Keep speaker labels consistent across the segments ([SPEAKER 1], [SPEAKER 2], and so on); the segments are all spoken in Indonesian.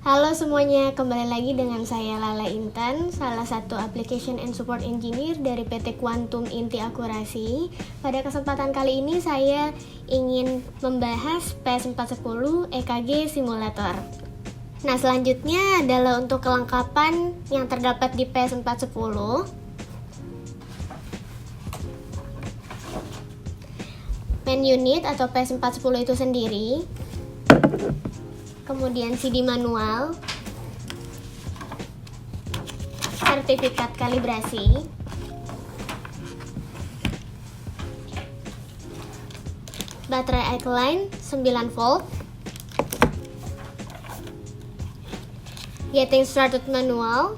[SPEAKER 1] Halo semuanya, kembali lagi dengan saya Lala Intan, salah satu Application and Support Engineer dari PT Quantum Inti Akurasi. Pada kesempatan kali ini saya ingin membahas PS410 EKG Simulator. Nah, selanjutnya adalah untuk kelengkapan yang terdapat di PS410. Main unit atau PS410 itu sendiri, kemudian CD manual, sertifikat kalibrasi, baterai alkaline 9 volt, getting started manual,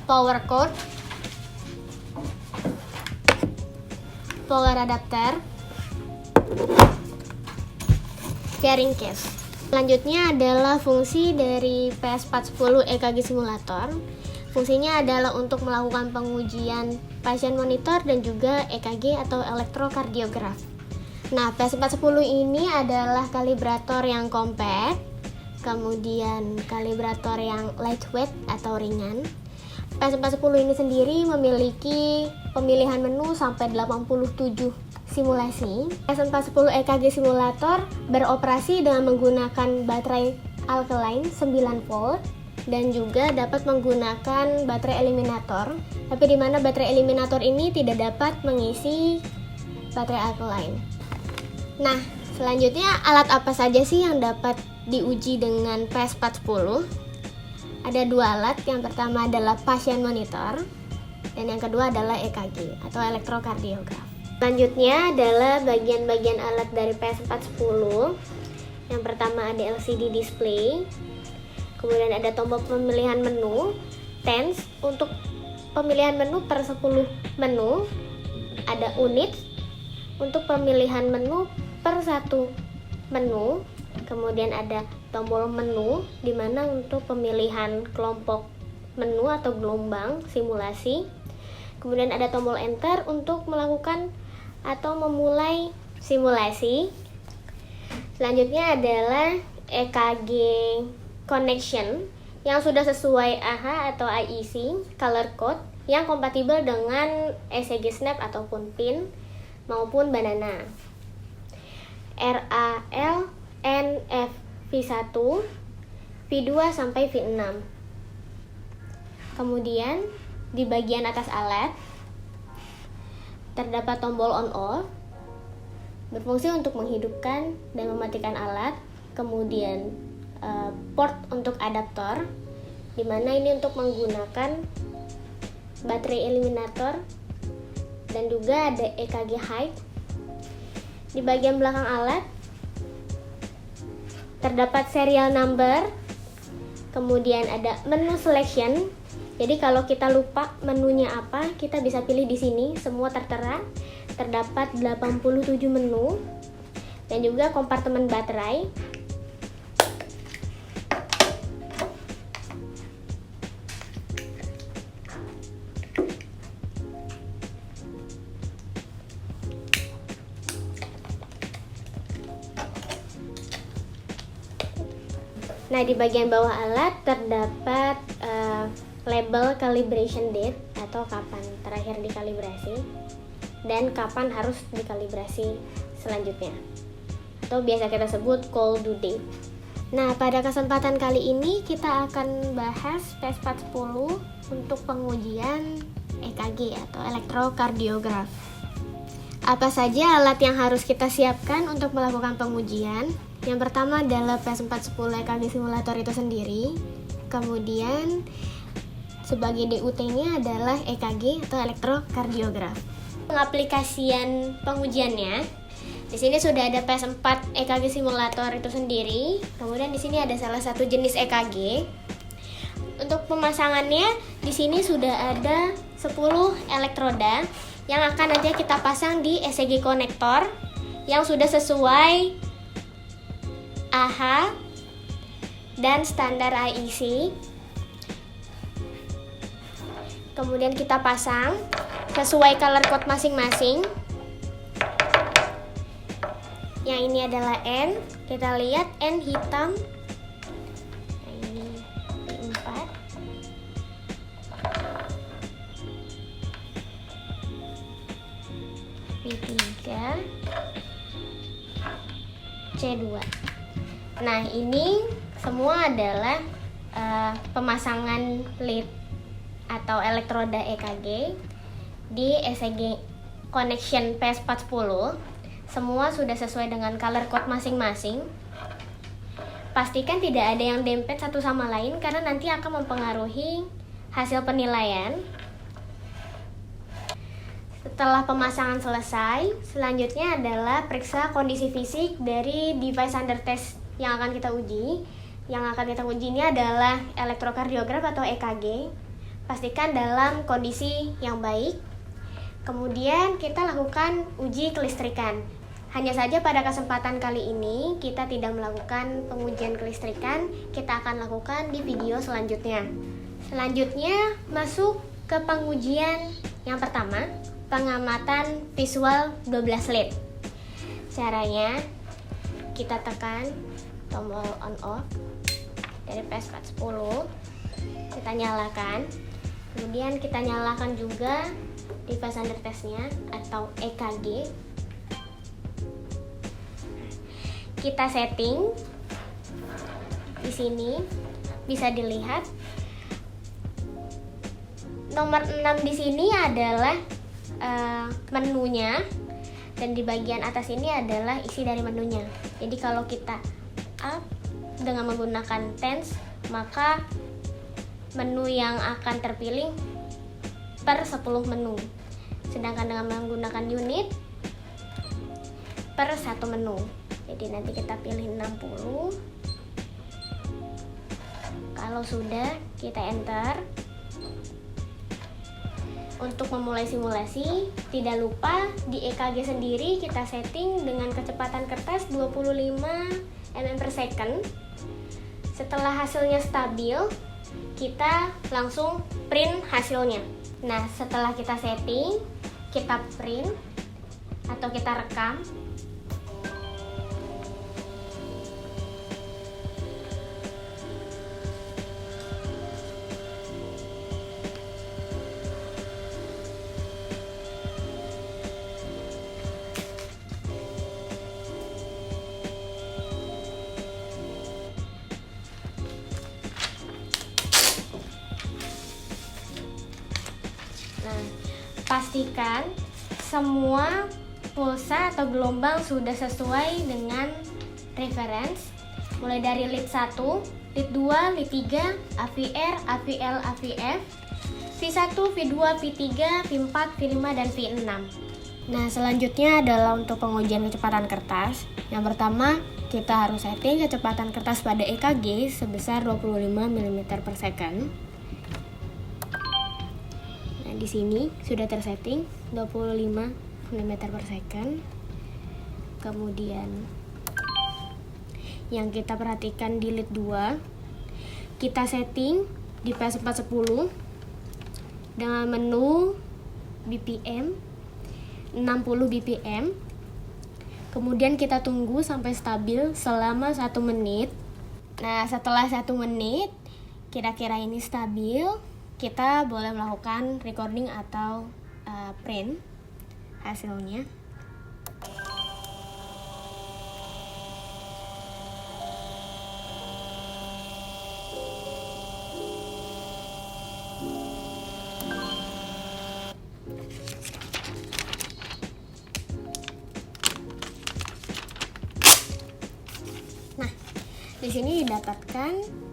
[SPEAKER 1] power cord, power adapter, carrying case. Selanjutnya adalah fungsi dari PS410 EKG Simulator. Fungsinya adalah untuk melakukan pengujian pasien monitor dan juga EKG atau elektrokardiograf. Nah, PS410 ini adalah kalibrator yang compact, kemudian kalibrator yang lightweight atau ringan. PS410 ini sendiri memiliki pemilihan menu sampai 87 simulasi. PS410 EKG Simulator beroperasi dengan menggunakan baterai alkaline 9 volt dan juga dapat menggunakan baterai eliminator, tapi di mana baterai eliminator ini tidak dapat mengisi baterai alkaline. Nah, selanjutnya alat apa saja sih yang dapat diuji dengan PS410? Ada dua alat, yang pertama adalah pasien monitor dan yang kedua adalah EKG atau elektrokardiograf. Selanjutnya adalah bagian-bagian alat dari PS410. Yang pertama ada LCD display, kemudian ada tombol pemilihan menu, tense untuk pemilihan menu per 10 menu, ada unit untuk pemilihan menu per 1 menu, kemudian ada tombol menu di mana untuk pemilihan kelompok menu atau gelombang simulasi, kemudian ada tombol enter untuk melakukan atau memulai simulasi. Selanjutnya adalah EKG connection yang sudah sesuai AHA atau IEC color code yang kompatibel dengan ECG snap ataupun pin maupun banana. RAL NF V1 V2 sampai V6. Kemudian di bagian atas alat terdapat tombol on off, berfungsi untuk menghidupkan dan mematikan alat, kemudian port untuk adaptor, di mana ini untuk menggunakan baterai eliminator, dan juga ada EKG height. Di bagian belakang alat terdapat serial number, kemudian ada menu selection. Jadi kalau kita lupa menunya apa, kita bisa pilih di sini, semua tertera. Terdapat 87 menu dan juga kompartemen baterai. Nah, di bagian bawah alat terdapat label calibration date atau kapan terakhir dikalibrasi dan kapan harus dikalibrasi selanjutnya, atau biasa kita sebut call due date. Nah, pada kesempatan kali ini kita akan bahas PS410 untuk pengujian EKG atau elektrokardiograf. Apa saja alat yang harus kita siapkan untuk melakukan pengujian? Yang pertama adalah PS410 EKG Simulator itu sendiri. Kemudian sebagai DUT-nya adalah EKG atau elektrokardiograf. Pengaplikasian pengujiannya, di sini sudah ada PS4 EKG Simulator itu sendiri. Kemudian di sini ada salah satu jenis EKG. Untuk pemasangannya, di sini sudah ada 10 elektroda yang akan nanti kita pasang di ECG konektor yang sudah sesuai AHA dan standar IEC. Kemudian kita pasang sesuai color code masing-masing. Yang ini adalah N. Kita lihat N hitam. Nah, ini V4. V3. C2. Nah, ini semua adalah pemasangan lead atau elektroda EKG di ECG connection PS410. Semua sudah sesuai dengan color code masing-masing. Pastikan tidak ada yang dempet satu sama lain karena nanti akan mempengaruhi hasil penilaian. Setelah pemasangan selesai, selanjutnya adalah periksa kondisi fisik dari device under test yang akan kita uji. Yang akan kita uji ini adalah elektrokardiograf atau EKG. Pastikan dalam kondisi yang baik. Kemudian kita lakukan uji kelistrikan. Hanya saja pada kesempatan kali ini kita tidak melakukan pengujian kelistrikan. Kita akan lakukan di video selanjutnya. Selanjutnya masuk ke pengujian yang pertama, pengamatan visual 12 lead. Caranya kita tekan tombol on off dari PS410, kita nyalakan, kemudian kita nyalakan juga device under testnya atau EKG. Kita setting di sini, bisa dilihat nomor 6 di sini adalah menunya, dan di bagian atas ini adalah isi dari menunya. Jadi kalau kita up dengan menggunakan tense, maka menu yang akan terpilih per 10 menu. Sedangkan dengan menggunakan unit per 1 menu. Jadi nanti kita pilih 60. Kalau sudah, kita enter. Untuk memulai simulasi, tidak lupa di EKG sendiri kita setting dengan kecepatan kertas 25 mm per second. Setelah hasilnya stabil, kita langsung print hasilnya. Nah, setelah kita setting, kita print atau kita rekam. Nah, pastikan semua pulsa atau gelombang sudah sesuai dengan reference, mulai dari lead 1, lead 2, lead 3, AVR, AVL, AVF, V1, V2, V3, V4, V5, dan V6. Nah, selanjutnya adalah untuk pengujian kecepatan kertas. Yang pertama, kita harus setting kecepatan kertas pada EKG sebesar 25 mm per second. Di sini sudah tersetting 25 mm per second. Kemudian yang kita perhatikan di lead 2, kita setting di PS410 dengan menu BPM 60 BPM. Kemudian kita tunggu sampai stabil selama 1 menit. Nah, setelah 1 menit kira-kira ini stabil, kita boleh melakukan recording atau print hasilnya. Nah, di sini didapatkan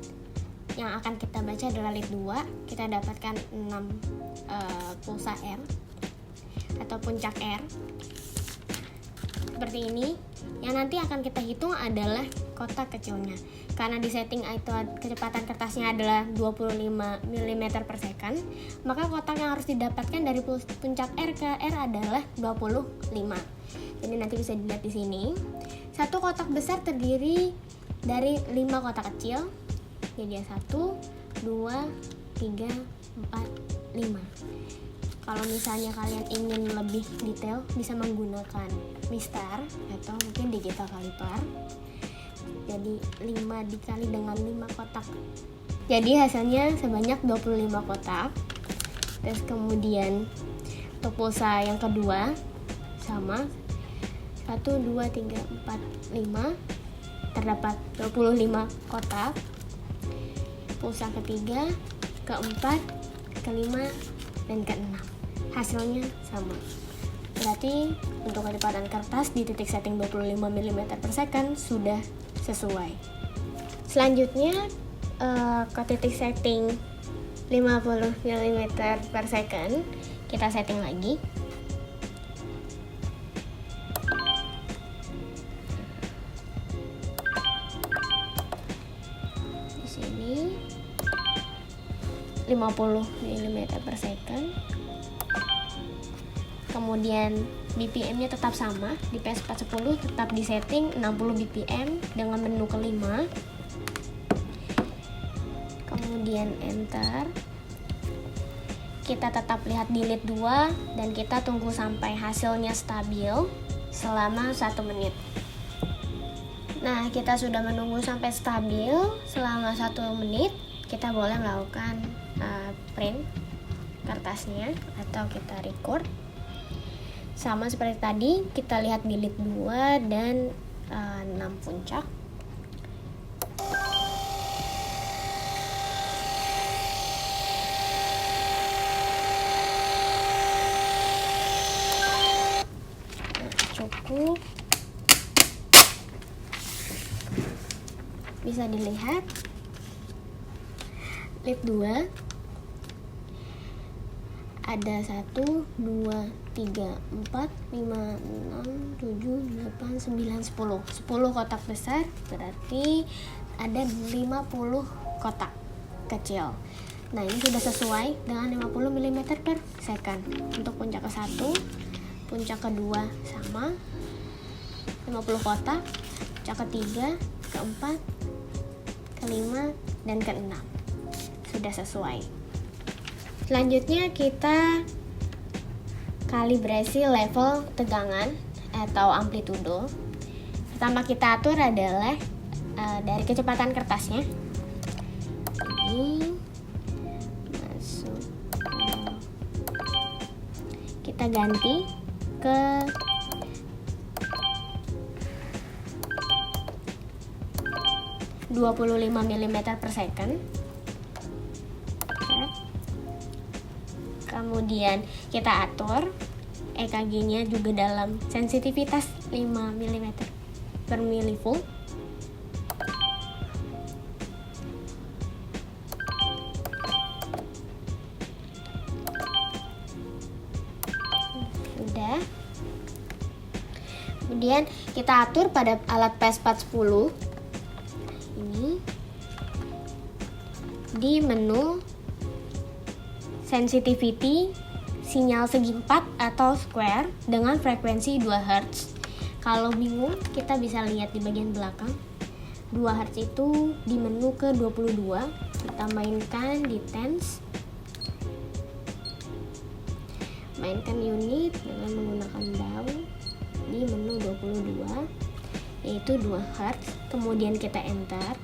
[SPEAKER 1] yang akan kita baca adalah lead 2. Kita dapatkan 6 pulsa R atau puncak R seperti ini. Yang nanti akan kita hitung adalah kotak kecilnya. Karena di setting itu kecepatan kertasnya adalah 25 mm per second, maka kotak yang harus didapatkan dari puncak R ke R adalah 25. Jadi nanti bisa dilihat di sini. Satu kotak besar terdiri dari 5 kotak kecil. Jadi 1, 2, 3, 4, 5. Kalau misalnya kalian ingin lebih detail, bisa menggunakan mistar atau mungkin digital caliper. Jadi 5 dikali dengan 5 kotak. Jadi hasilnya sebanyak 25 kotak. Terus kemudian untuk pulsa yang kedua sama 1, 2, 3, 4, 5 terdapat 25 kotak. Pulsa ketiga, keempat, kelima, dan keenam hasilnya sama. Berarti untuk kecepatan kertas di titik setting 25 mm per second sudah sesuai. Selanjutnya ke titik setting 50 mm per second kita setting lagi. Di sini 50 mm per second. Kemudian BPM-nya tetap sama, di PS410 tetap di setting 60 BPM dengan menu kelima. Kemudian enter. Kita tetap lihat delete 2 dan kita tunggu sampai hasilnya stabil selama 1 menit. Nah, kita sudah menunggu sampai stabil selama 1 menit. Kita boleh melakukan print kertasnya atau kita record. Sama seperti tadi, kita lihat delete 2 dan 6 puncak. Cukup. Bisa dilihat lip 2 ada 1, 2, 3, 4, 5, 6, 7, 8, 9, 10 kotak besar, berarti ada 50 kotak kecil. Nah, ini sudah sesuai dengan 50 mm per second. Untuk puncak ke-1, puncak kedua sama 50 kotak, puncak ketiga, keempat, kelima, dan keenam sudah sesuai. Selanjutnya kita kalibrasi level tegangan atau amplitudo. Pertama kita atur adalah dari kecepatan kertasnya. Ini masuk. Kita ganti ke 25 mm per second. Kemudian kita atur EKG-nya juga dalam sensitivitas 5 mm per milivolt. Sudah. Kemudian kita atur pada alat PS410 ini di menu sensitivity sinyal segi 4 atau square dengan frekuensi 2 Hz. Kalau bingung, kita bisa lihat di bagian belakang. 2 Hz itu di menu ke-22. Kita mainkan di tens. Mainkan unit dengan menggunakan daun di menu 22, yaitu 2 Hz. Kemudian kita enter.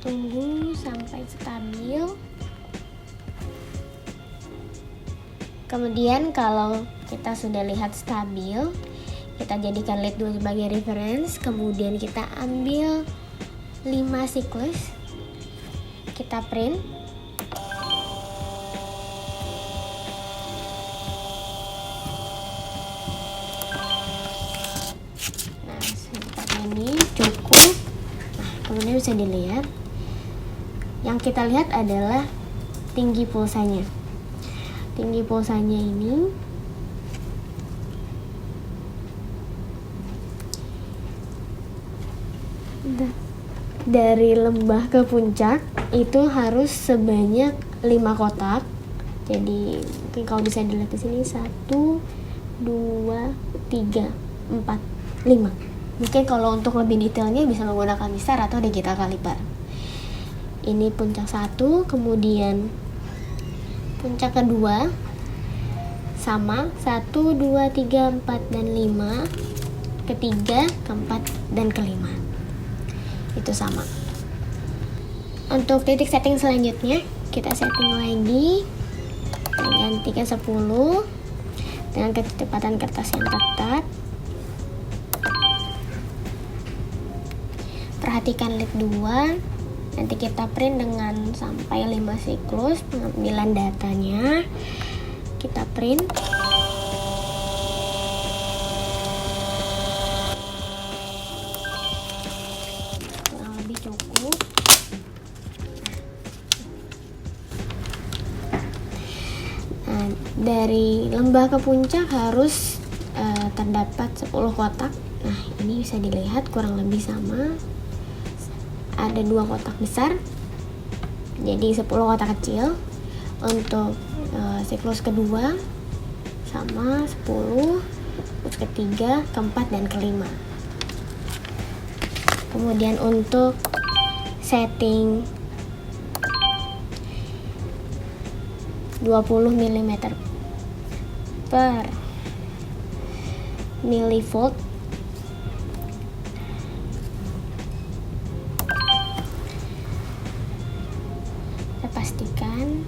[SPEAKER 1] Tunggu sampai stabil. Kemudian kalau kita sudah lihat stabil, kita jadikan lead 2 sebagai reference. Kemudian kita ambil 5 siklus, kita print. Nah, seperti ini cukup. Nah, kemudian bisa dilihat. Yang kita lihat adalah tinggi pulsanya. Tinggi pulsanya ini dari lembah ke puncak itu harus sebanyak 5 kotak. Jadi mungkin kalau bisa dilihat di sini 1, 2, 3, 4, 5. Mungkin kalau untuk lebih detailnya bisa menggunakan mistar atau digital caliper. Ini puncak 1, kemudian puncak kedua sama 1, 2, 3, 4, dan 5. Ketiga, keempat, dan kelima itu sama. Untuk titik setting selanjutnya kita setting lagi, gantikan 10 dengan kecepatan kertas yang ketat. Perhatikan lead 2, nanti kita print dengan sampai 5 siklus pengambilan datanya. Kita print. Kurang lebih cukup. Nah, dari lembah ke puncak harus terdapat 10 kotak. Nah, ini bisa dilihat kurang lebih sama. Ada 2 kotak besar, jadi 10 kotak kecil. Untuk siklus kedua sama 10, siklus ketiga, keempat, dan kelima. Kemudian untuk setting 20 mm per milivolt, kita pastikan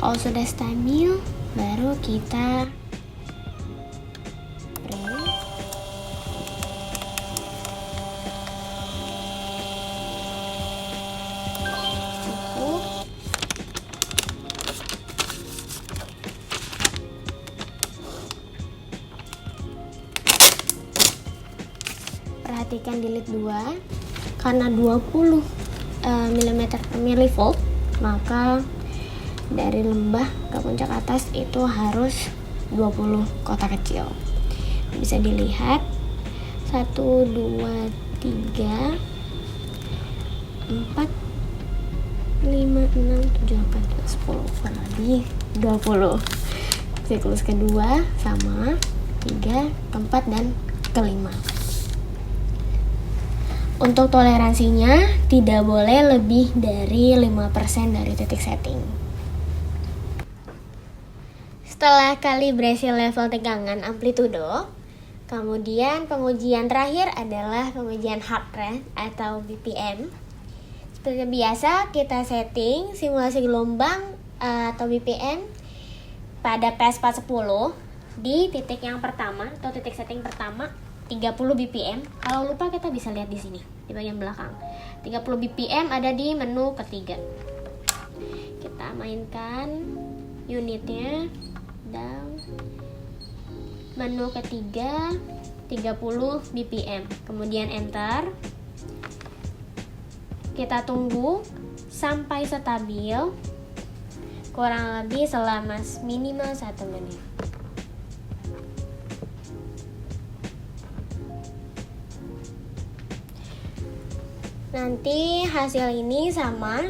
[SPEAKER 1] kalau sudah stabil baru kita print. Cukup. Perhatikan di lead 2, karena 20 mm per milivolt, maka dari lembah ke puncak atas itu harus 20 kotak kecil. Bisa dilihat 1, 2, 3, 4, 5, 6, 7, 8, 10, kurang lebih 20. Siklus kedua sama 3, keempat, dan kelima. Untuk toleransinya tidak boleh lebih dari 5% dari titik setting. Setelah kalibrasi level tegangan amplitudo, kemudian pengujian terakhir adalah pengujian heart rate atau BPM. Seperti biasa kita setting simulasi gelombang atau BPM pada PS410 di titik yang pertama atau titik setting pertama 30 BPM. Kalau lupa kita bisa lihat di sini di bagian belakang. 30 BPM ada di menu ketiga. Kita mainkan unitnya dan menu ketiga 30 BPM. Kemudian enter. Kita tunggu sampai stabil kurang lebih selama minimal 1 menit. Nanti hasil ini sama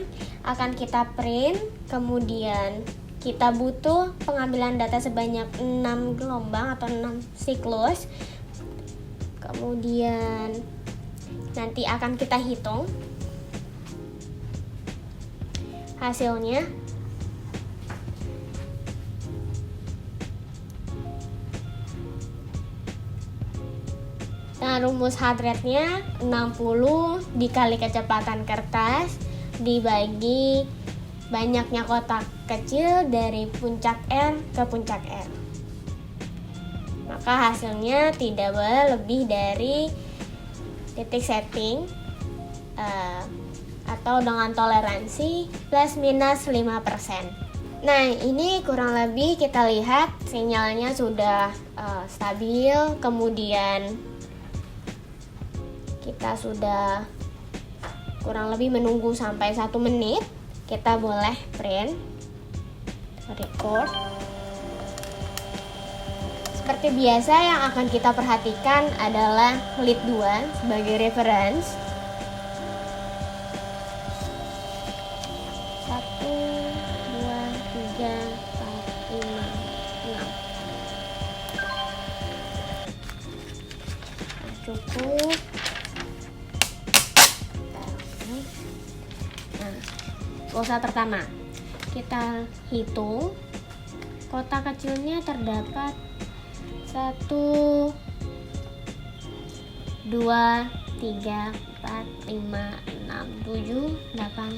[SPEAKER 1] akan kita print, kemudian kita butuh pengambilan data sebanyak 6 gelombang atau 6 siklus. Kemudian nanti akan kita hitung hasilnya. Nah, rumus heart rate-nya 60 dikali kecepatan kertas dibagi banyaknya kotak kecil dari puncak R ke puncak R. Maka hasilnya tidak boleh lebih dari titik setting atau dengan toleransi plus minus 5%. Nah, ini kurang lebih kita lihat sinyalnya sudah stabil, kemudian kita sudah kurang lebih menunggu sampai 1 menit. Kita boleh print, record. Seperti biasa yang akan kita perhatikan adalah lead 2 sebagai reference. Nah, pulsa pertama kita hitung, kotak kecilnya terdapat 1, 2, 3, 4, 5, 6, 7, 8,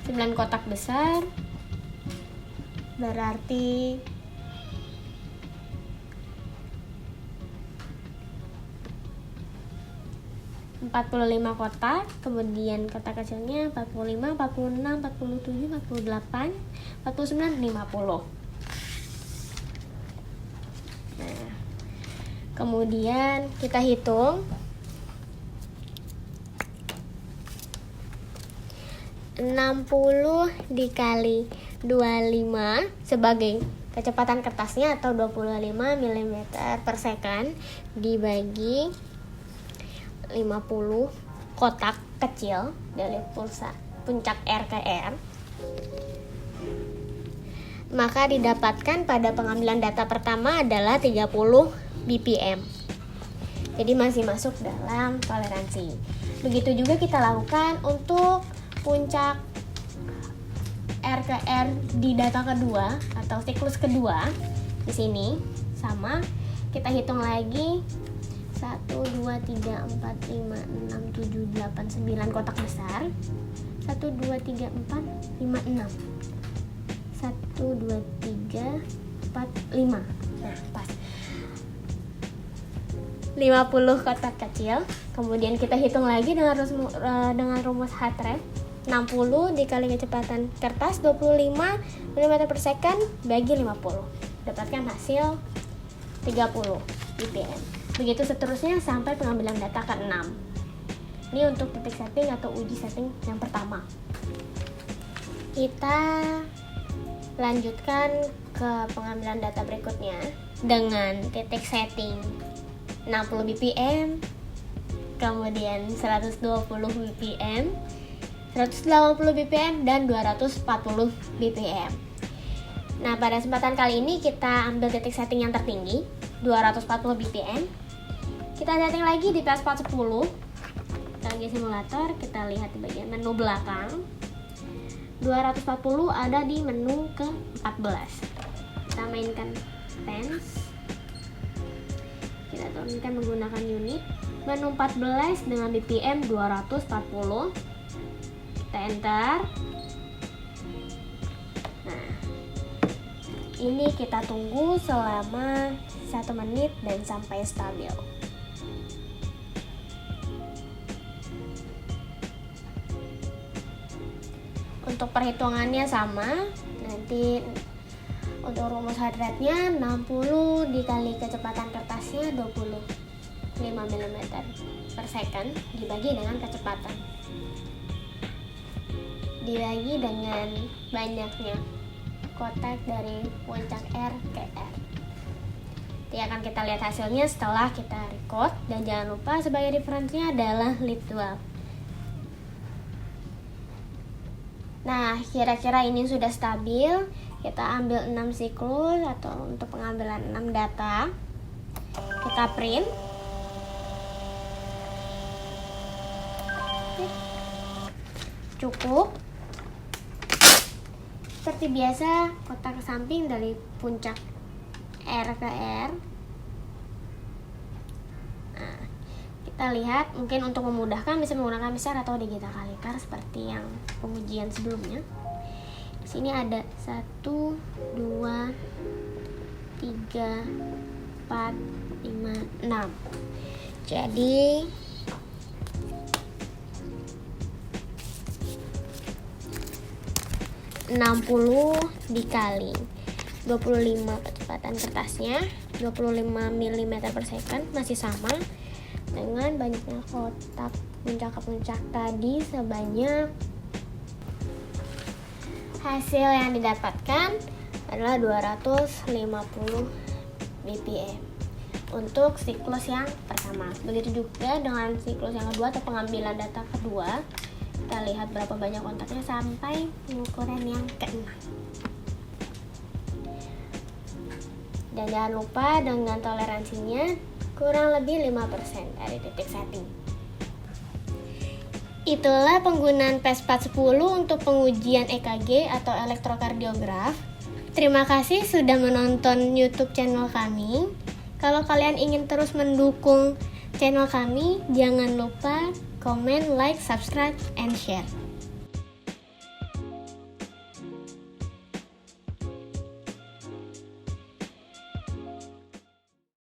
[SPEAKER 1] 9 kotak besar, berarti 45 kotak. Kemudian kotak kecilnya 45, 46, 47, 48, 49, 50. Nah, kemudian kita hitung 60 dikali 25 sebagai kecepatan kertasnya atau 25 mm per second dibagi 50 kotak kecil dari pulsa puncak RKR, maka didapatkan pada pengambilan data pertama adalah 30 BPM. Jadi masih masuk dalam toleransi. Begitu juga kita lakukan untuk puncak RKR di data kedua atau siklus kedua. Di sini sama, kita hitung lagi 1, 2, 3, 4, 5, 6, 7, 8, 9 kotak besar. 1, 2, 3, 4, 5, 6. 1, 2, 3, 4, 5. Nah, pas. 50 kotak kecil. Kemudian kita hitung lagi dengan rumus heart rate. 60 dikali kecepatan kertas 25 mm per second bagi 50. Dapatkan hasil 30 BPM. Begitu seterusnya sampai pengambilan data ke-6. Ini untuk titik setting atau uji setting yang pertama. Kita lanjutkan ke pengambilan data berikutnya dengan titik setting 60 BPM, kemudian 120 BPM, 180 BPM, dan 240 BPM. Nah, pada kesempatan kali ini kita ambil titik setting yang tertinggi, 240 BPM. Kita setting lagi di PS410 EKG simulator. Kita lihat di bagian menu belakang. 240 ada di menu ke-14. Kita mainkan tense. Kita turunkan menggunakan unit. Menu 14 dengan BPM 240. Kita enter. Nah, ini kita tunggu selama 1 menit dan sampai stabil. Untuk perhitungannya sama, nanti untuk rumus heart rate-nya 60 dikali kecepatan kertasnya 25 mm per second dibagi dengan kecepatan, dibagi dengan banyaknya kotak dari puncak RKR. Nanti akan kita lihat hasilnya setelah kita record, dan jangan lupa sebagai referensinya adalah lead 12. Nah, kira-kira ini sudah stabil. Kita ambil 6 siklus atau untuk pengambilan 6 data. Kita print. Cukup. Seperti biasa, kotak ke samping dari puncak RKR. Nah, kita lihat, mungkin untuk memudahkan bisa menggunakan besar atau digital kaliper seperti yang pengujian sebelumnya. Di sini ada 1, 2, 3, 4, 5, 6. Jadi 60 dikali 25 kecepatan kertasnya 25 mm per second masih sama dengan banyaknya kotak puncak ke puncak tadi sebanyak. Hasil yang didapatkan adalah 250 BPM untuk siklus yang pertama. Begitu juga dengan siklus yang kedua atau pengambilan data kedua. Kita lihat berapa banyak kontaknya sampai pengukuran yang ke-6. Dan jangan lupa dengan toleransinya kurang lebih 5% dari titik setting. Itulah penggunaan PES 410 untuk pengujian EKG atau elektrokardiograf. Terima kasih sudah menonton YouTube channel kami. Kalau kalian ingin terus mendukung channel kami, jangan lupa komen, like, subscribe, and share.